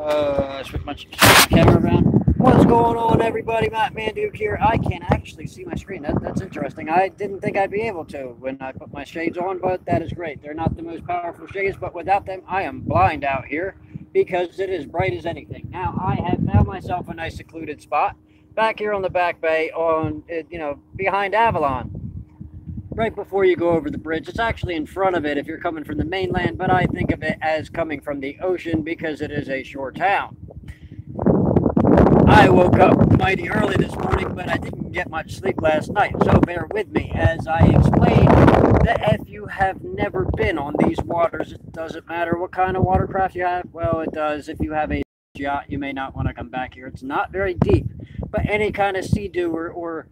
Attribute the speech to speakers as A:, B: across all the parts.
A: Switch my camera around. What's going on, everybody? Manduke here. I can actually see my screen. That's interesting. I didn't think I'd be able to when I put my shades on, but that is great. They're not the most powerful shades, but without them, I am blind out here because it is bright as anything. Now, I have found myself a nice secluded spot back here on the back bay on, behind Avalon. Right before you go over the bridge. It's actually in front of it if you're coming from the mainland, but I think of it as coming from the ocean because it is a shore town. I woke up mighty early this morning, but I didn't get much sleep last night, so bear with me as I explain that if you have never been on these waters, it doesn't matter what kind of watercraft you have. Well, it does. If you have a yacht, you may not want to come back here. It's not very deep, but any kind of sea-doo or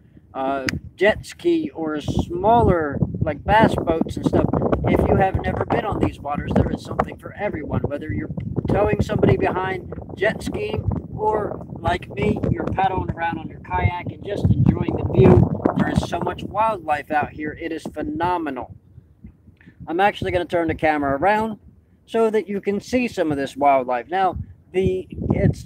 A: jet ski or smaller like bass boats and stuff, if you have never been on these waters, there is something for everyone. Whether you're towing somebody behind, jet skiing, or like me, you're paddling around on your kayak and just enjoying the view. There is so much wildlife out here. It is phenomenal. I'm actually going to turn the camera around so that you can see some of this wildlife. Now, it's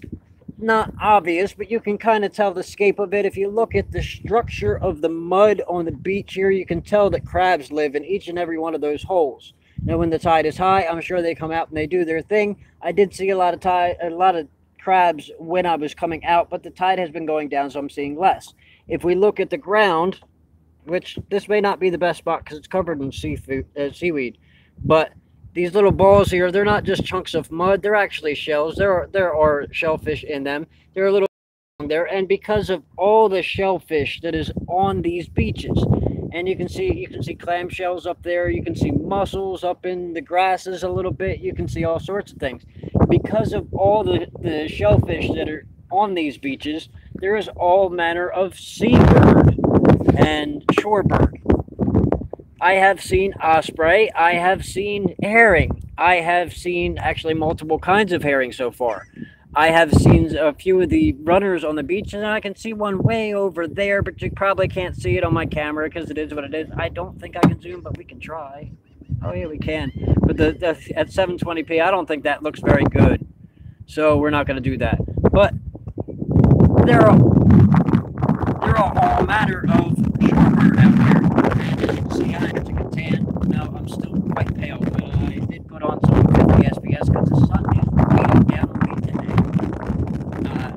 A: not obvious, but you can kind of tell the scape of it. If you look at the structure of the mud on the beach here, you can tell that crabs live in each and every one of those holes. Now, when the tide is high, I'm sure they come out and they do their thing. I did see a lot of crabs when I was coming out, but the tide has been going down, so I'm seeing less. If we look at the ground, which this may not be the best spot because it's covered in seaweed, but these little balls here, they're not just chunks of mud, they're actually shells. There are shellfish in them. They're a little there, and because of all the shellfish that is on these beaches, and you can see clam shells up there, you can see mussels up in the grasses a little bit, you can see all sorts of things. Because of all the shellfish that are on these beaches, there is all manner of seabird and shorebird. I have seen osprey, I have seen herring, I have seen actually multiple kinds of herring so far. I have seen a few of the runners on the beach, and I can see one way over there, but you probably can't see it on my camera because it is what it is. I don't think I can zoom, but we can try. Oh yeah, we can. But at 720p, I don't think that looks very good. So we're not going to do that. But there are all manner of shorebird out here. See, I took a tan. Now I'm still quite pale, but I did put on some 50 SPS because the sun is beating down on me today.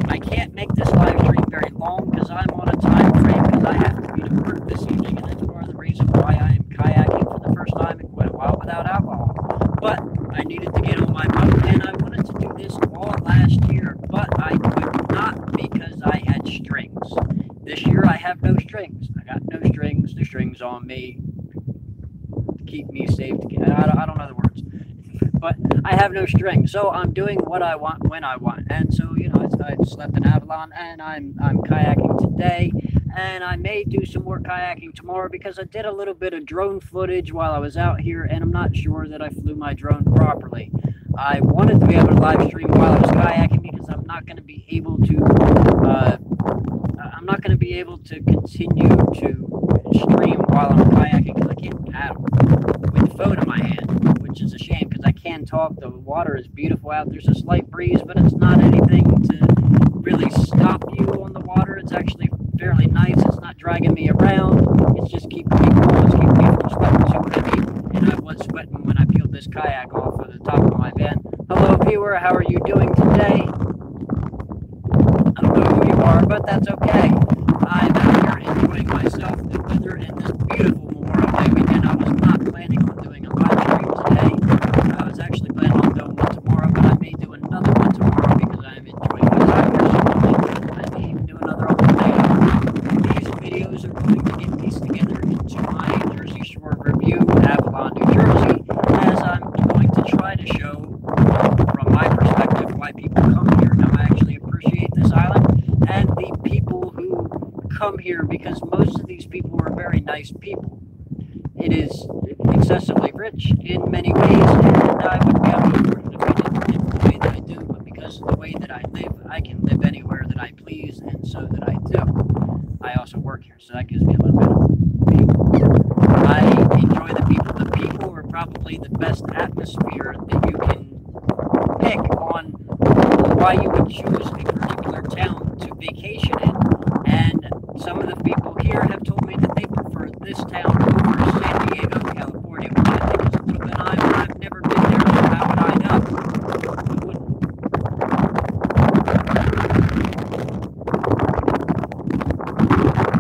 A: I can't make this live stream very long because I'm on a time frame because I have to be to work this evening, and that's part of the reason why I am kayaking for the first time in quite a while without alcohol. But I needed to get on my boat, and I wanted to do this all last year, but I could not because I had strings. This year I have no strings. I got no strings. The strings on me to keep me safe. I don't know the words, but I have no strings. So I'm doing what I want when I want. And so I slept in Avalon, and I'm kayaking today, and I may do some more kayaking tomorrow because I did a little bit of drone footage while I was out here, and I'm not sure that I flew my drone properly. I wanted to be able to live stream while I was kayaking because I'm not going to be able to continue to stream while I'm kayaking because I can't paddle with the phone in my hand, which is a shame because I can talk. The water is beautiful out. There's a slight breeze, but it's not anything to really stop you on the water. It's actually fairly nice. It's not dragging me around. It's just keeping me cool. It's keeping me from sweating too heavy. And I was sweating when I peeled this kayak off of the top of my van. Hello, viewer. How are you doing today? I don't know who you are, but that's okay. I'm out here enjoying myself, the weather, and this beautiful Memorial Day weekend. I was not planning on doing a live stream today. I was actually planning on doing one tomorrow, but I may do another one tomorrow because I am enjoying my time here so much. I may even do another on the day. These videos are going to get pieced together into my Jersey Shore review, Avalon, New Jersey, as I'm going to try to show from my perspective why people come here. Now, I actually appreciate this island and the people who come here because most of these people are very nice people. It is excessively rich in many ways, and I would be unfortunate if I didn't live the way that I do, but because of the way that I live, I can live anywhere that I please, and so that I do. I also work here, so that gives me a little bit of people. I enjoy the people. The people are probably the best atmosphere that you can pick on why you would choose a particular town to vacation in. And some of the people here have told me that they prefer this town over San Diego, California, which I think is a little bit odd. I've never been there, so how would I know? I wouldn't.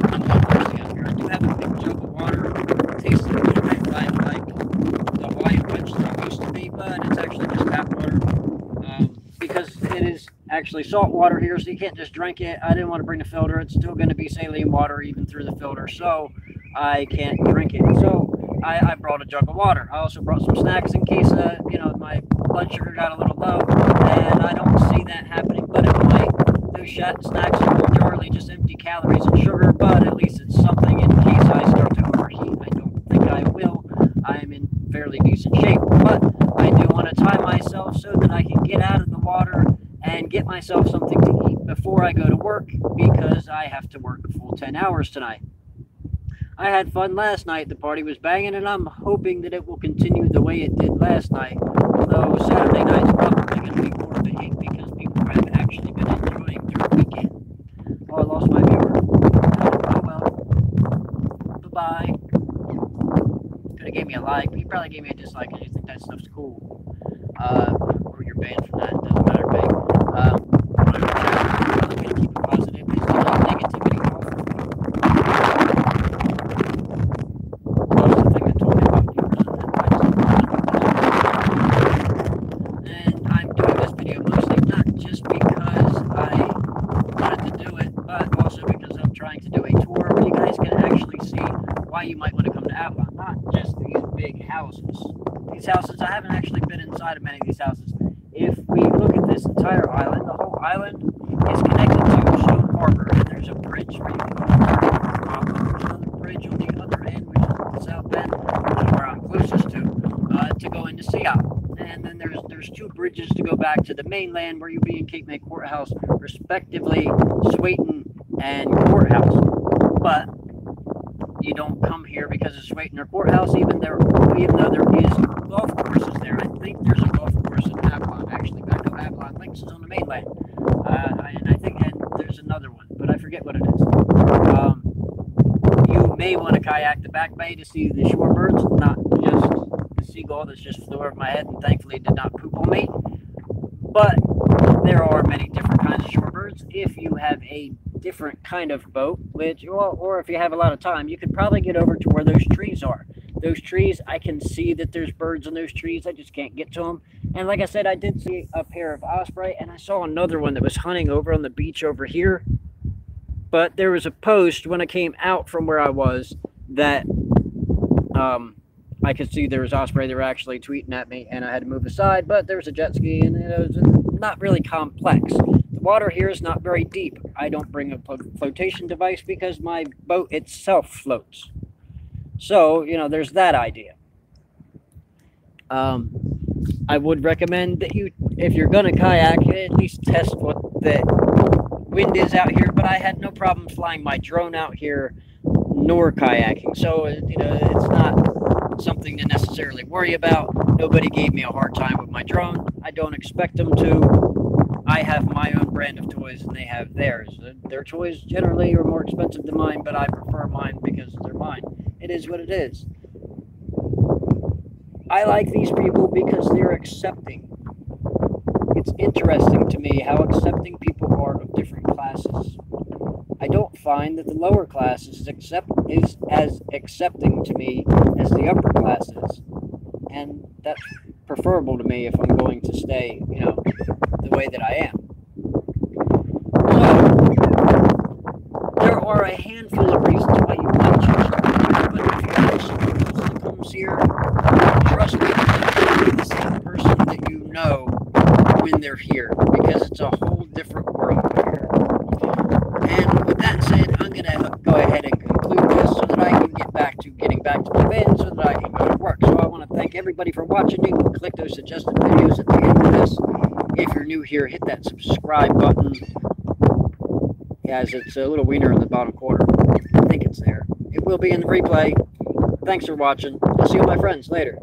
A: I'm a little thirsty out here. I do have a big jug of water. It tastes a little bit like the Hawaiian punch that it used to be, but it's actually just tap water. Because it is actually salt water here, so you can't just drink it. I didn't want to bring the filter. It's still going to be saline water even through the filter, so I can't drink it. So I brought a jug of water. I also brought some snacks in case, you know, my blood sugar got a little low, and I don't see that happening, but it might. Those snacks are majorly just empty calories and sugar, but at least it's something in case I start to overheat. I don't think I will. I'm in fairly decent shape, but I do want to time myself so that I can get out of the water and get myself something to eat before I go to work, because I have to work a full 10 hours tonight. I had fun last night. The party was banging, and I'm hoping that it will continue the way it did last night, although Saturday night's probably going to be more big because people have actually been enjoying their weekend. Oh, I lost my viewer. Oh well. Bye-bye. Could have gave me a like. You probably gave me a dislike because you think that stuff's cool. Or you're banned from that. It doesn't matter, babe. I'm going to keep it positive. There's a lot of negativity off of me. That was the thing that told me about viewers, and I'm doing this video mostly not just because I wanted to do it, but also because I'm trying to do a tour where you guys can actually see why you might want to come to Avalon. Not just these big houses. These houses, I haven't actually been inside of many of these houses. If we look at this entire island, the whole island is connected to Stone Harbor, and there's a bridge where you can go to there's another bridge on the other end, which is at the south end, which is where I'm closest to go into Seattle. And then there's two bridges to go back to the mainland, where you'll be in Cape May Courthouse, respectively, Swayton and Courthouse. But you don't come here because of Swayton or Courthouse, even though there is golf courses there. I think there's a golf course in Avalon, actually. Back up Avalon Links is on the mainland. And I think there's another one, but I forget what it is. You may want to kayak the back bay to see the shorebirds, not just the seagull that's just flew over my head and thankfully did not poop on me. But there are many different kinds of shorebirds. If you have a different kind of boat, or if you have a lot of time, you could probably get over to where those trees are. Those trees, I can see that there's birds in those trees. I just can't get to them. And like I said, I did see a pair of osprey, and I saw another one that was hunting over on the beach over here. But there was a post when I came out from where I was that I could see there was osprey. They were actually tweeting at me, and I had to move aside. But there was a jet ski, and it was not really complex. The water here is not very deep. I don't bring a flotation device because my boat itself floats. So, you know, there's that idea. I would recommend that you, if you're going to kayak, at least test what the wind is out here. But I had no problem flying my drone out here, nor kayaking. So, you know, it's not something to necessarily worry about. Nobody gave me a hard time with my drone. I don't expect them to. I have my own brand of toys and they have theirs. Their toys generally are more expensive than mine, but I prefer mine because they're mine. It is what it is. I like these people because they're accepting. It's interesting to me how accepting people are of different classes. I don't find that the lower classes is as accepting to me as the upper classes. And that's preferable to me if I'm going to stay, you know, the way that I am. So, there are a handful of reasons why you might choose to come here, but if you're someone else that comes here, trust me, you'll be the same person that you know when they're here, because it's a whole different world here. And with that said, I'm going to go ahead and conclude this so that I can get back to getting back to my van so that I can go to work. So I want to thank everybody for watching. You can click those suggested videos at the end of this. If you're new here, hit that subscribe button. Guys, it's a little wiener in the bottom corner. I think it's there. It will be in the replay. Thanks for watching. I'll see you, my friends, later.